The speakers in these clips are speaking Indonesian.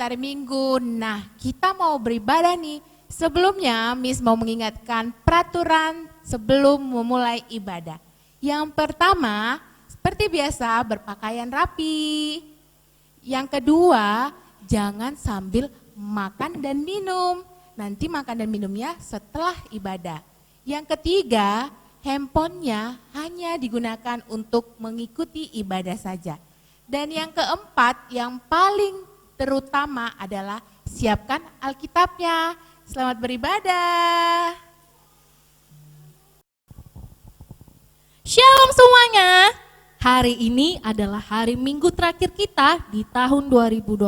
hari Minggu. Nah, kita mau beribadah nih. Sebelumnya, Miss mau mengingatkan peraturan sebelum memulai ibadah. Yang pertama, seperti biasa berpakaian rapi. Yang kedua, jangan sambil makan dan minum. Nanti makan dan minumnya setelah ibadah. Yang ketiga, handphonenya hanya digunakan untuk mengikuti ibadah saja. Dan yang keempat, yang paling terutama adalah siapkan Alkitabnya. Selamat beribadah. Shalom semuanya. Hari ini adalah hari Minggu terakhir kita di tahun 2020.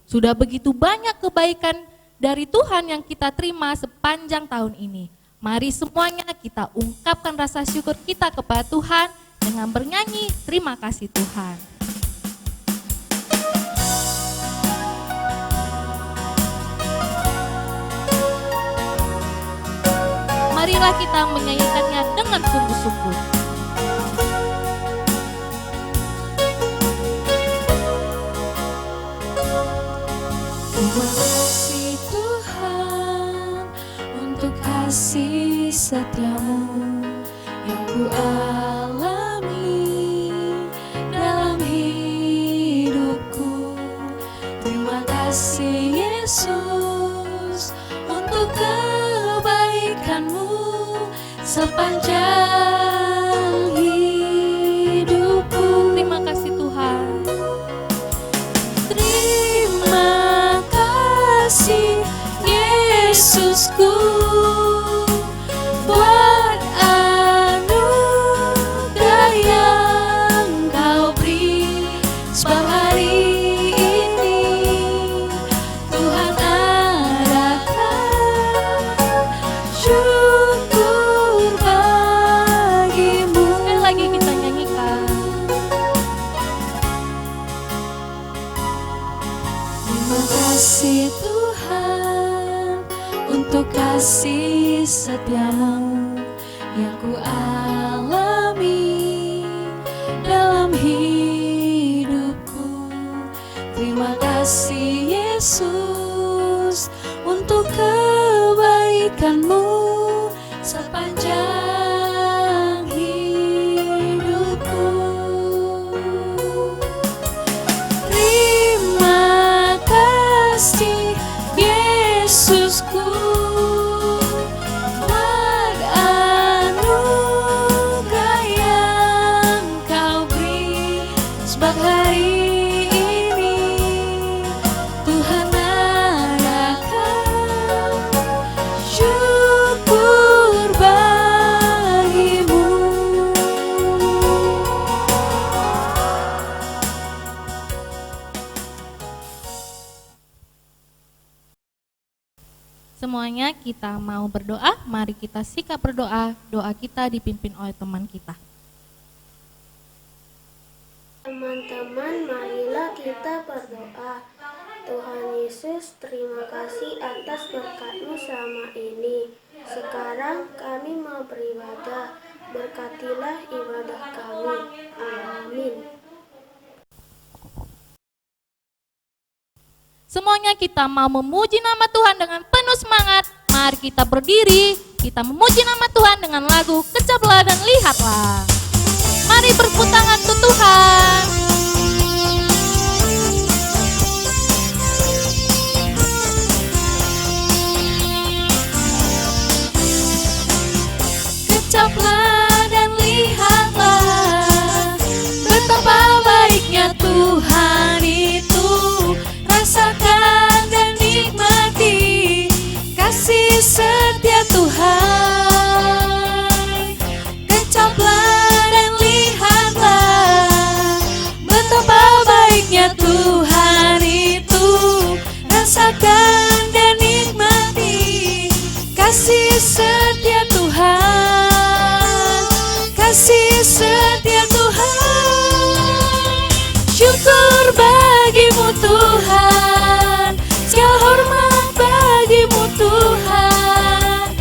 Sudah begitu banyak kebaikan dari Tuhan yang kita terima sepanjang tahun ini. Mari semuanya kita ungkapkan rasa syukur kita kepada Tuhan dengan bernyanyi terima kasih Tuhan. Marilah kita menyanyikannya dengan sungguh-sungguh. Terima kasih Tuhan untuk kasih setiamu yang ku alami dalam hidupku. Terima kasih Yesus untuk kebaikanmu sepanjang hidupku. Terima kasih Tuhan. Terima kasih Yesusku buat anugerah yang kau beri. Sebab hari ini Tuhan adakan syukur bagimu. Sekali lagi kita nyanyikan. Terima kasih Tuhan untuk kasih setiamu yang ku alami dalam hidupku. Terima kasih Yesus untuk kebaikanmu sepanjang hidupku. Terima kasih Yesusku buat anugerah yang kau beri. Sebab hari ini Tuhan adakan syukur bagimu. Semuanya kita mau berdoa, mari kita sikap berdoa, doa kita dipimpin oleh teman kita. Teman-teman, marilah kita berdoa. Tuhan Yesus, terima kasih atas berkat-Mu selama ini. Sekarang kami mau beribadah. Berkatilah ibadah kami. Amin. Semuanya kita mau memuji nama Tuhan dengan penuh semangat. Mari kita berdiri, kita memuji nama Tuhan dengan lagu Kecaplah dan Lihatlah. Mari bertepuk tangan untuk Tuhan. Kecaplah dan lihatlah betapa baiknya Tuhan itu. Rasakan dan nikmati kasih setia Tuhan. Kecaplah dan lihatlah betapa baiknya Tuhan itu. Rasakan dan nikmati kasih setia Tuhan. Kasih setia Tuhan. Syukur bagimu Tuhan, segala hormat bagimu Tuhan.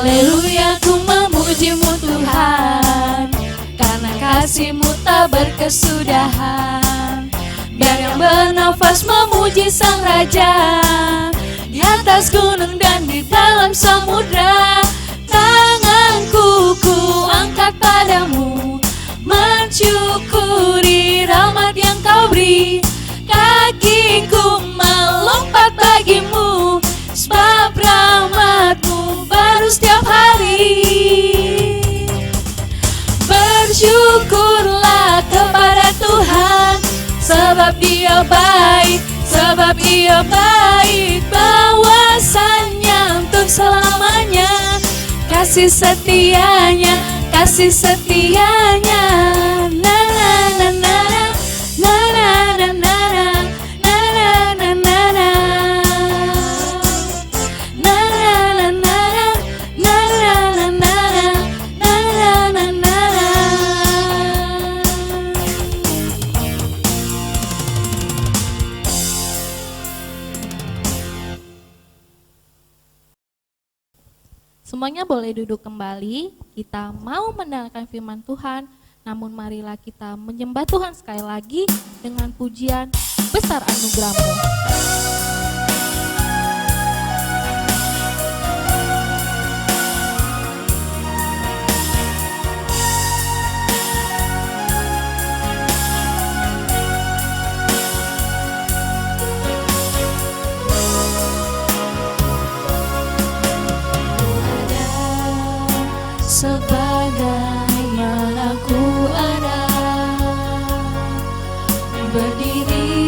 Haleluya, ku memuji-Mu Tuhan, karena kasih-Mu tak berkesudahan. Biar yang bernafas memuji Sang Raja, di atas gunung dan di dalam samudra. Tanganku ku angkat padamu, mensyukuri rahmat yang Kau beri. Kakiku melompat bagimu, sebab rahmat-Mu baru setiap hari. Bersyukurlah kepada Tuhan, sebab Dia baik, sebab Ia baik, bahwasanya untuk selamanya. Kasih setianya, kasih setianya. Na na na na na na na na na na na na na na. Na na na na na na na na na na na. Semuanya boleh duduk kembali. Kita mau mendengarkan firman Tuhan, namun marilah kita menyembah Tuhan sekali lagi dengan pujian Besar Anugerah-Mu. Sebagaimana ku ada, berdiri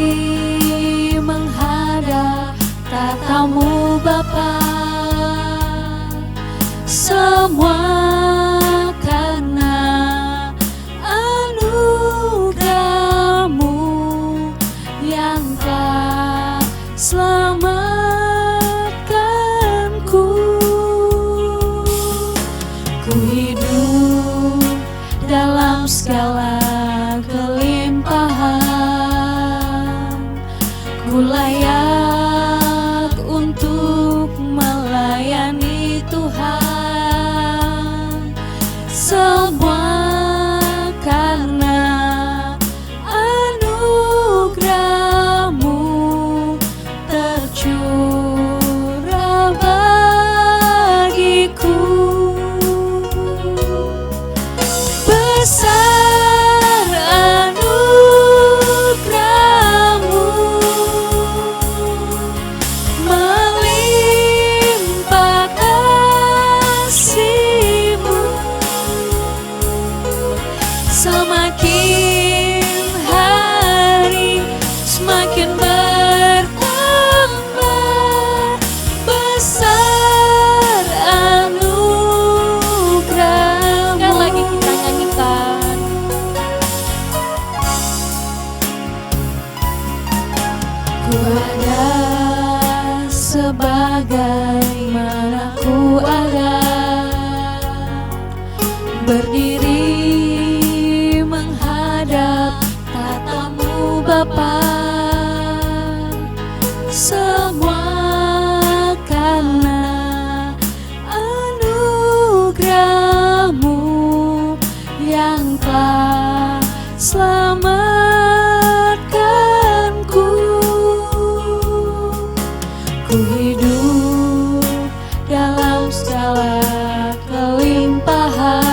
menghadap tatamu Bapa, semua karena anugerah-Mu yang telah selamatkanku. Ku hidup dalam segala kelimpahan, ku layak untuk melayani Tuhan. Semua karena anugerah-Mu tercurah bagiku. Besar anugerah-Mu, melimpah kasih-Mu, semakin hari semakin bertambah. Besar anugerah-Mu. Sekali lagi kita nyanyikan. Ku ada sebagaimana ku ada, berdiri menghadap tatamu Bapa, semua karena anugerah-Mu yang telah selamatkanku. Ku hidup dalam segala kelimpahan,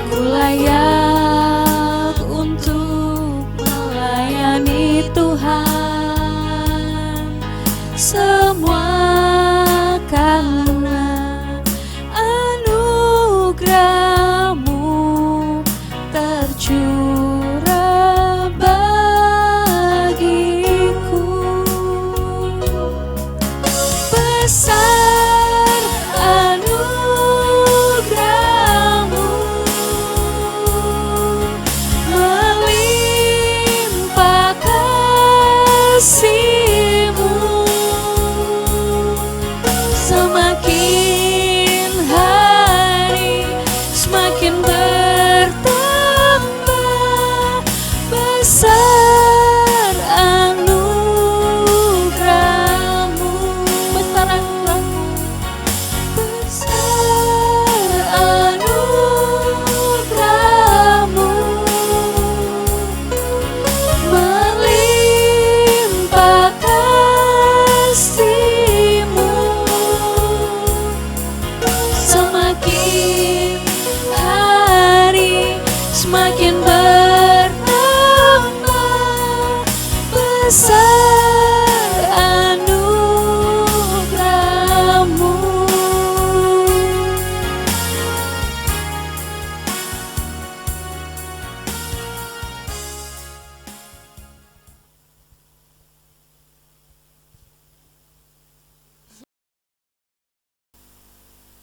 ku layak untuk melayani Tuhan. Semua karena anugerah-Mu tercurah bagiku. Besar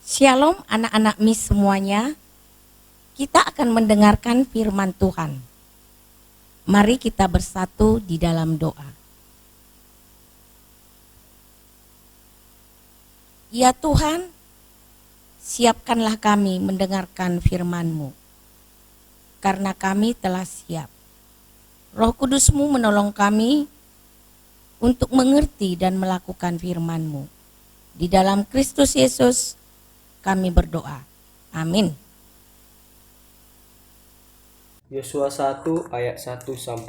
Shalom anak-anak Miss semuanya. Kita akan mendengarkan firman Tuhan. Mari kita bersatu di dalam doa. Ya Tuhan, siapkanlah kami mendengarkan firman-Mu, karena kami telah siap. Roh Kudus-Mu menolong kami untuk mengerti dan melakukan firman-Mu. Di dalam Kristus Yesus kami berdoa. Amin. Yosua 1 ayat 1-9.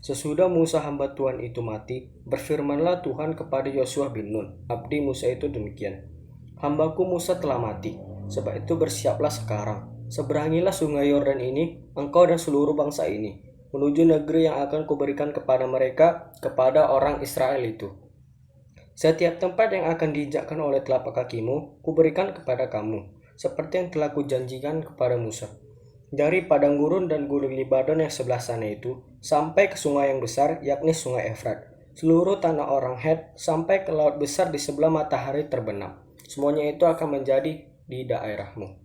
Sesudah Musa hamba Tuhan itu mati, berfirmanlah Tuhan kepada Yosua bin Nun, abdi Musa itu demikian. Hambaku Musa telah mati, sebab itu bersiaplah sekarang. Seberangilah sungai Yordan ini, engkau dan seluruh bangsa ini, menuju negeri yang akan kuberikan kepada mereka, kepada orang Israel itu. Setiap tempat yang akan diinjakkan oleh telapak kakimu, kuberikan kepada kamu, seperti yang telah kujanjikan kepada Musa. Dari padang gurun dan gunung Libanon yang sebelah sana itu, sampai ke sungai yang besar, yakni sungai Efrat, seluruh tanah orang Het, sampai ke laut besar di sebelah matahari terbenam. Semuanya itu akan menjadi di daerahmu.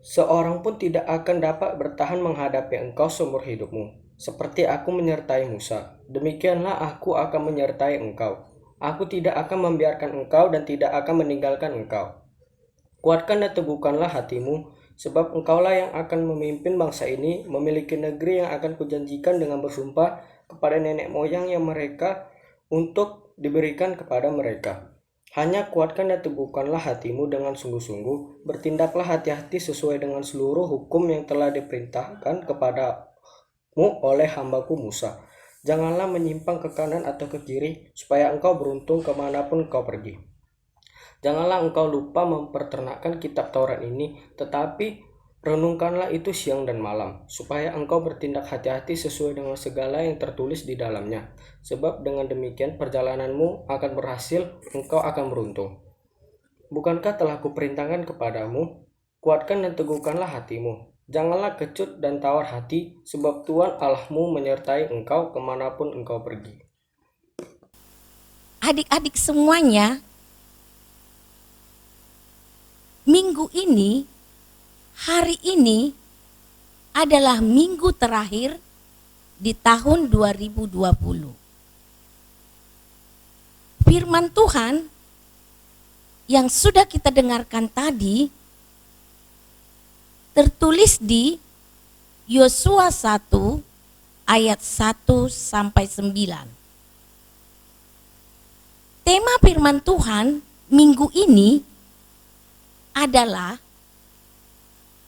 Seorang pun tidak akan dapat bertahan menghadapi engkau seumur hidupmu. Seperti aku menyertai Musa, demikianlah aku akan menyertai engkau. Aku tidak akan membiarkan engkau dan tidak akan meninggalkan engkau. Kuatkan dan teguhkanlah hatimu, sebab engkaulah yang akan memimpin bangsa ini memiliki negeri yang akan kujanjikan dengan bersumpah kepada nenek moyang yang mereka untuk diberikan kepada mereka. Hanya kuatkan dan teguhkanlah hatimu dengan sungguh-sungguh, bertindaklah hati-hati sesuai dengan seluruh hukum yang telah diperintahkan kepadamu oleh hambaku Musa. Janganlah menyimpang ke kanan atau ke kiri, supaya engkau beruntung kemanapun engkau pergi. Janganlah engkau lupa memperternakkan kitab Taurat ini, tetapi renungkanlah itu siang dan malam, supaya engkau bertindak hati-hati sesuai dengan segala yang tertulis di dalamnya. Sebab dengan demikian perjalananmu akan berhasil, engkau akan beruntung. Bukankah telah kuperintahkan kepadamu, kuatkan dan teguhkanlah hatimu. Janganlah kecut dan tawar hati, sebab Tuhan Allahmu menyertai engkau kemanapun engkau pergi. Adik-adik semuanya, minggu ini, hari ini adalah minggu terakhir di tahun 2020. Firman Tuhan yang sudah kita dengarkan tadi tertulis di Yosua 1 ayat 1-9. Tema firman Tuhan minggu ini adalah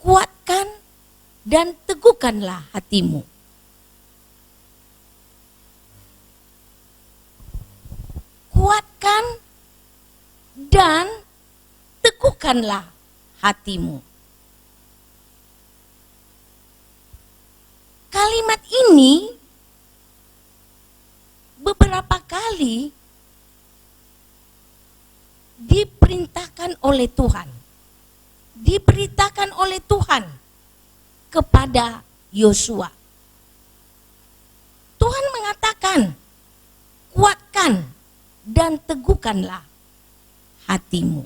kuatkan dan teguhkanlah hatimu. Kuatkan dan teguhkanlah hatimu. Kalimat ini beberapa kali diperintahkan oleh Tuhan, diberitakan oleh Tuhan kepada Yosua. Tuhan mengatakan, kuatkan dan teguhkanlah hatimu.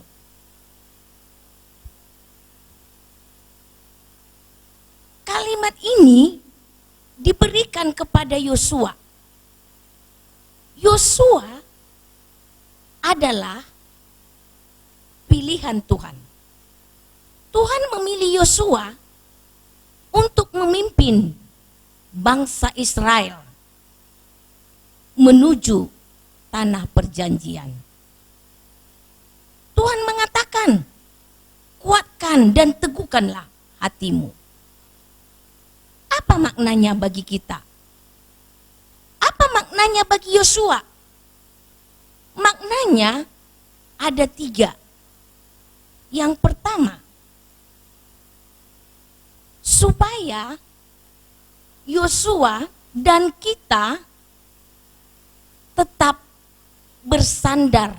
Kalimat ini diberikan kepada Yosua. Yosua adalah pilihan Tuhan. Tuhan memilih Yosua untuk memimpin bangsa Israel menuju tanah perjanjian. Tuhan mengatakan, kuatkan dan teguhkanlah hatimu. Apa maknanya bagi kita? Apa maknanya bagi Yosua? Maknanya ada 3. Yang pertama, supaya Yosua dan kita tetap bersandar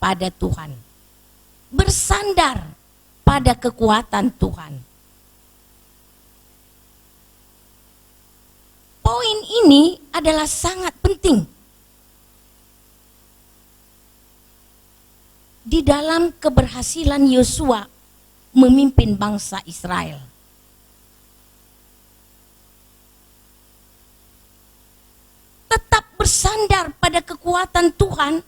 pada Tuhan, bersandar pada kekuatan Tuhan. Poin ini adalah sangat penting. di dalam keberhasilan Yosua memimpin bangsa Israel. Tetap bersandar pada kekuatan Tuhan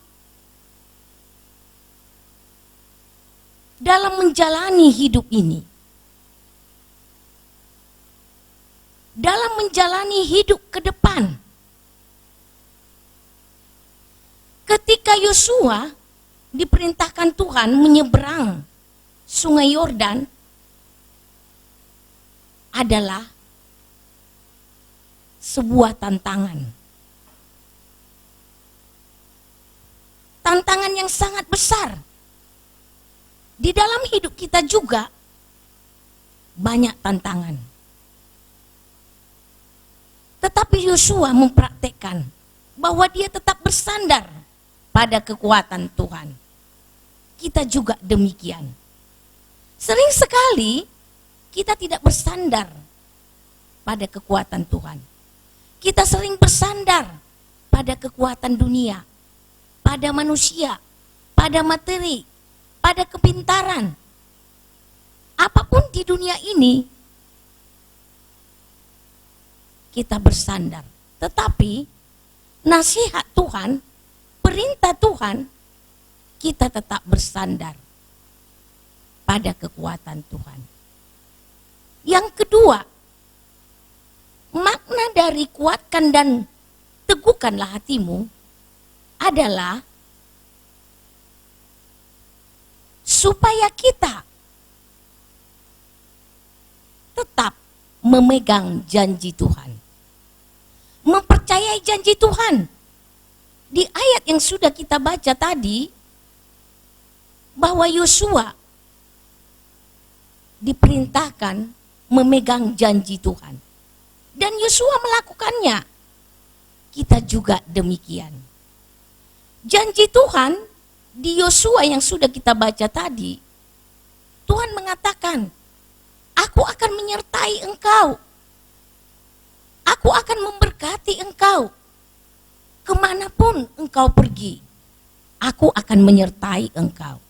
dalam menjalani hidup ini. Dalam menjalani hidup ke depan. Ketika Yosua diperintahkan Tuhan menyeberang Sungai Yordan adalah sebuah tantangan. Tantangan yang sangat besar. Di dalam hidup kita juga banyak tantangan. Tetapi Yosua mempraktekkan bahwa dia tetap bersandar pada kekuatan Tuhan. Kita juga demikian. Sering sekali kita tidak bersandar pada kekuatan Tuhan. Kita sering bersandar pada kekuatan dunia, pada manusia, pada materi, pada kepintaran. Apapun di dunia ini kita bersandar. Tetapi nasihat Tuhan, perintah Tuhan, kita tetap bersandar pada kekuatan Tuhan. Yang kedua, makna dari kuatkan dan teguhkanlah hatimu adalah supaya kita tetap memegang janji Tuhan. Mempercayai janji Tuhan. Di ayat yang sudah kita baca tadi, bahwa Yosua diperintahkan memegang janji Tuhan. Dan Yosua melakukannya. Kita juga demikian. Janji Tuhan di Yosua yang sudah kita baca tadi, Tuhan mengatakan, aku akan menyertai engkau. Aku akan memberkati engkau. Kemanapun engkau pergi, aku akan menyertai engkau.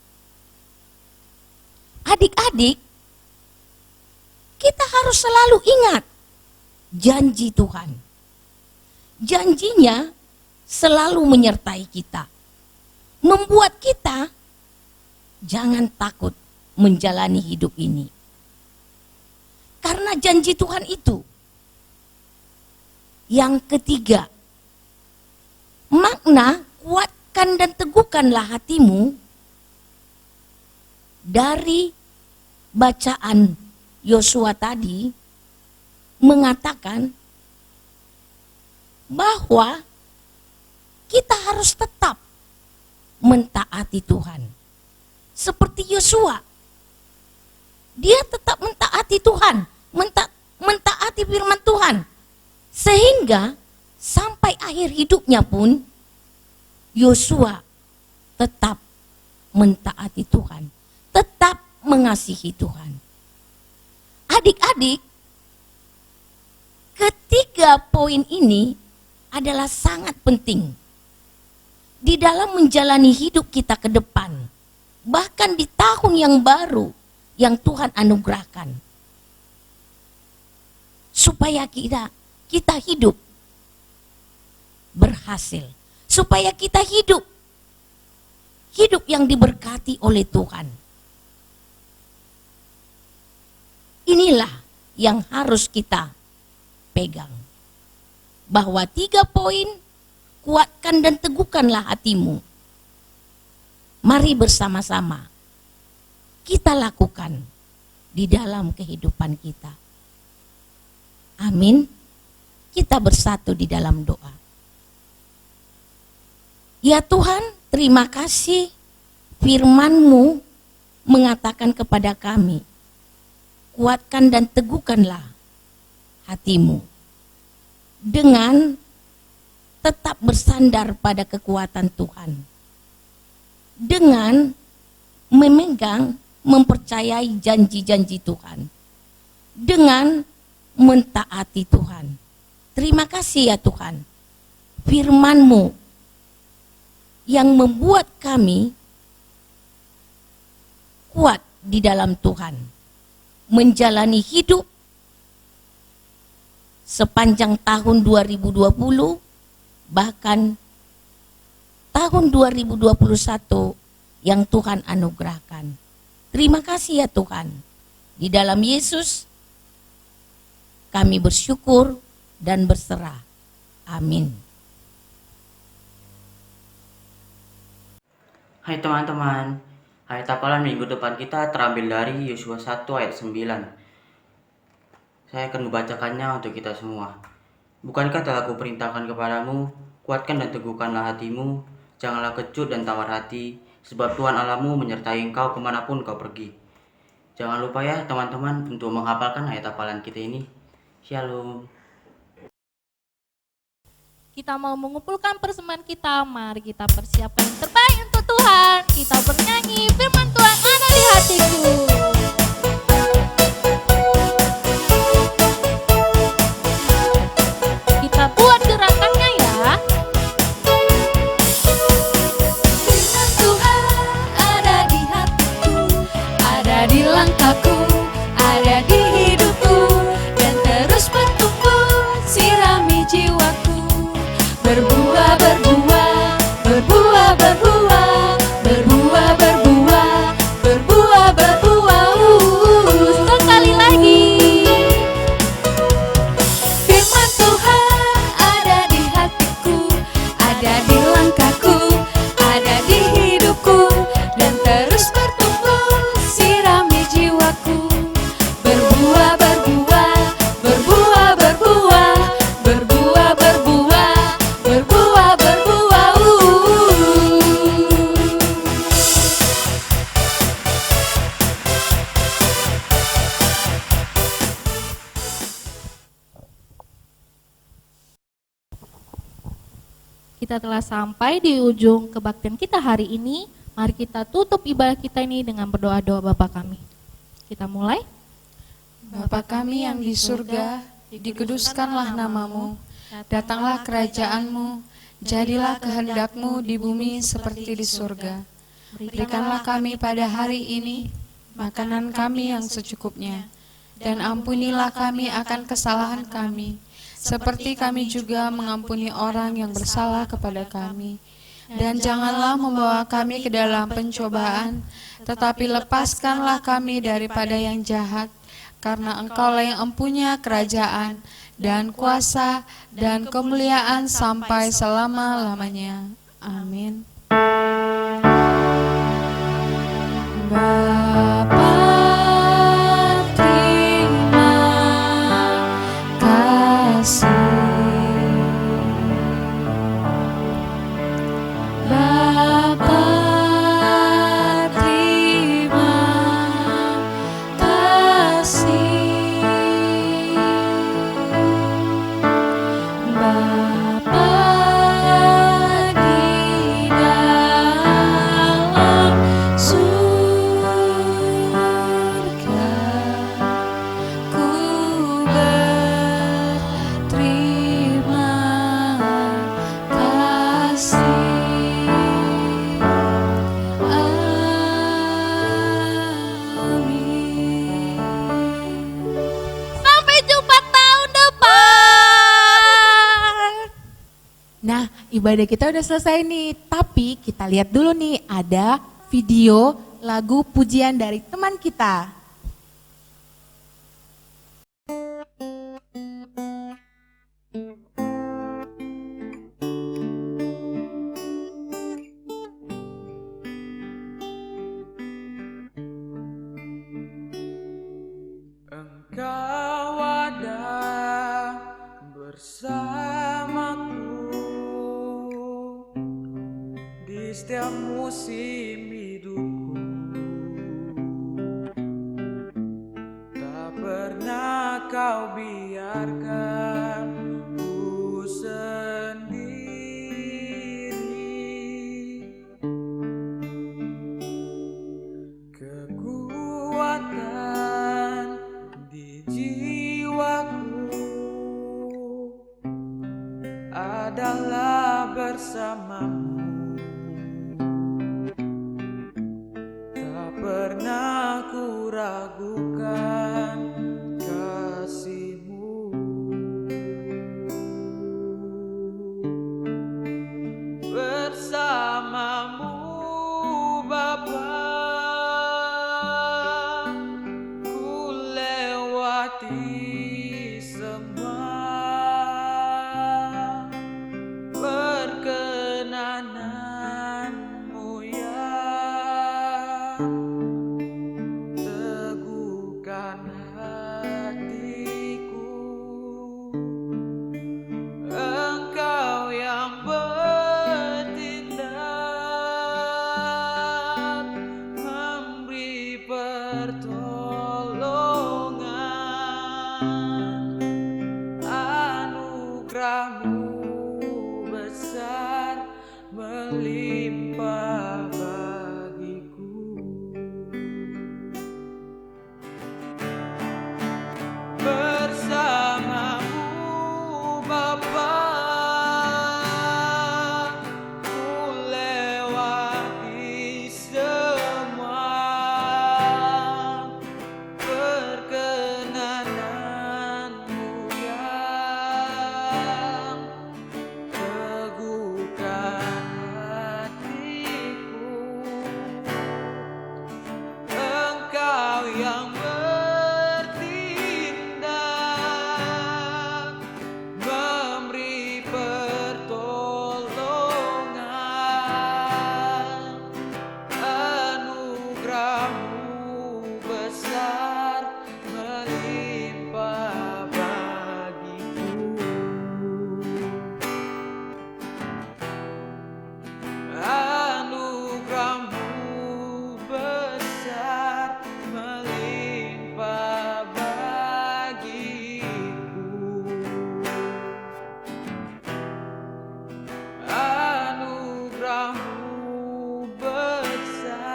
Adik-adik, kita harus selalu ingat janji Tuhan. Janjinya selalu menyertai kita. Membuat kita jangan takut menjalani hidup ini. Karena janji Tuhan itu. Yang ketiga, makna kuatkan dan teguhkanlah hatimu dari bacaan Yosua tadi mengatakan bahwa kita harus tetap mentaati Tuhan. Seperti Yosua, dia tetap mentaati Tuhan, mentaati firman Tuhan. Sehingga sampai akhir hidupnya pun Yosua tetap mentaati Tuhan, tetap mengasihi Tuhan. Adik-adik, ketiga poin ini adalah sangat penting di dalam menjalani hidup kita ke depan, bahkan di tahun yang baru yang Tuhan anugerahkan, supaya kita hidup berhasil, supaya kita hidup yang diberkati oleh Tuhan. Inilah yang harus kita pegang, bahwa 3 poin, kuatkan dan teguhkanlah hatimu. Mari bersama-sama kita lakukan di dalam kehidupan kita. Amin. Kita bersatu di dalam doa. Ya Tuhan, terima kasih firman-Mu mengatakan kepada kami, kuatkan dan teguhkanlah hatimu dengan tetap bersandar pada kekuatan Tuhan, dengan memegang, mempercayai janji-janji Tuhan, dengan mentaati Tuhan. Terima kasih ya Tuhan, firman-Mu yang membuat kami kuat di dalam Tuhan, menjalani hidup sepanjang tahun 2020, bahkan tahun 2021 yang Tuhan anugerahkan. Terima kasih ya Tuhan. Di dalam Yesus kami bersyukur dan berserah. Amin. Hai teman-teman, ayat hafalan minggu depan kita terambil dari Yosua 1 ayat 9. Saya akan membacakannya untuk kita semua. Bukankah telah kuperintahkan kepadamu, kuatkan dan teguhkanlah hatimu, janganlah kecut dan tawar hati, sebab Tuhan Allahmu menyertai engkau kemanapun kau pergi. Jangan lupa ya teman-teman untuk menghafalkan ayat hafalan kita ini. Shalom. Kita mau mengumpulkan persembahan kita, mari kita persiapkan yang terbaik untuk Tuhan. Kita bernyanyi, firman Tuhan ada di hatiku. Kita buat gerakannya ya. Firman Tuhan ada di hatiku, ada di langkahku, ada di hidupku, dan terus bertumbuh, sirami jiwaku. Berbuah, berbuah, berbuah, berbuah, berbuah, berbuah, berbuah, berbuah. Sekali lagi. Firman Tuhan ada di hatiku, ada di langkahku, ada di hidupku, dan terus bertumbuh, sirami jiwaku. Berbuah, berbuah, berbuah, berbuah, berbuah, berbuah, berbuah, berbuah. Kita telah sampai di ujung kebaktian kita hari ini. Mari kita tutup ibadah kita ini dengan berdoa-doa Bapa kami. Kita mulai. Bapa kami yang di surga, dikuduskanlah namamu, datanglah kerajaanmu, jadilah kehendakmu di bumi seperti di surga. Berikanlah kami pada hari ini makanan kami yang secukupnya, dan ampunilah kami akan kesalahan kami, seperti kami juga mengampuni orang yang bersalah kepada kami. Dan janganlah membawa kami ke dalam pencobaan, tetapi lepaskanlah kami daripada yang jahat, karena Engkaulah yang empunya kerajaan, dan kuasa, dan kemuliaan sampai selama-lamanya. Amin. Bapa, terima kasih. Bapa, terima kasih. Bapa di dalam surga, ku berterima kasih. Amin. Sampai jumpa tahun depan. Nah, ibadah kita udah selesai nih, tapi kita lihat dulu nih, ada video lagu pujian dari teman kita. Engkau ada bersamaku di setiap musim hidupku. Tak pernah kau biarkan ku sendiri. Kekuatan di jiwaku adalah bersamamu. Tak pernah ragukan kasih-Mu. Bersama-Mu Bapa, ku lewati semua perkenanan-Mu ya. Teguhkan hatiku, Engkau yang bertindak, memberi pertolongan. Anugerah-Mu besar melimpah bagiku. Bersama-Mu Bapa, ku lewati semua perkenanan-Mu yang teguhkan hatiku. Engkau yang bertindak, memberi pertolongan. Anugerah-Mu besar melimpah bagiku. Anugerah-Mu besar melimpah bagiku. Anugerah-Mu besar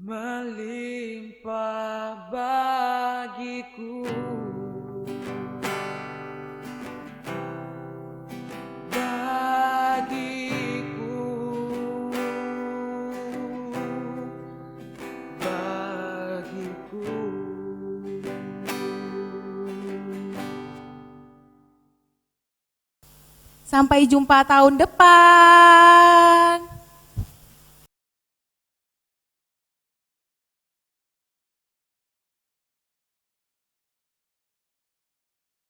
melimpah bagiku. Sampai jumpa tahun depan.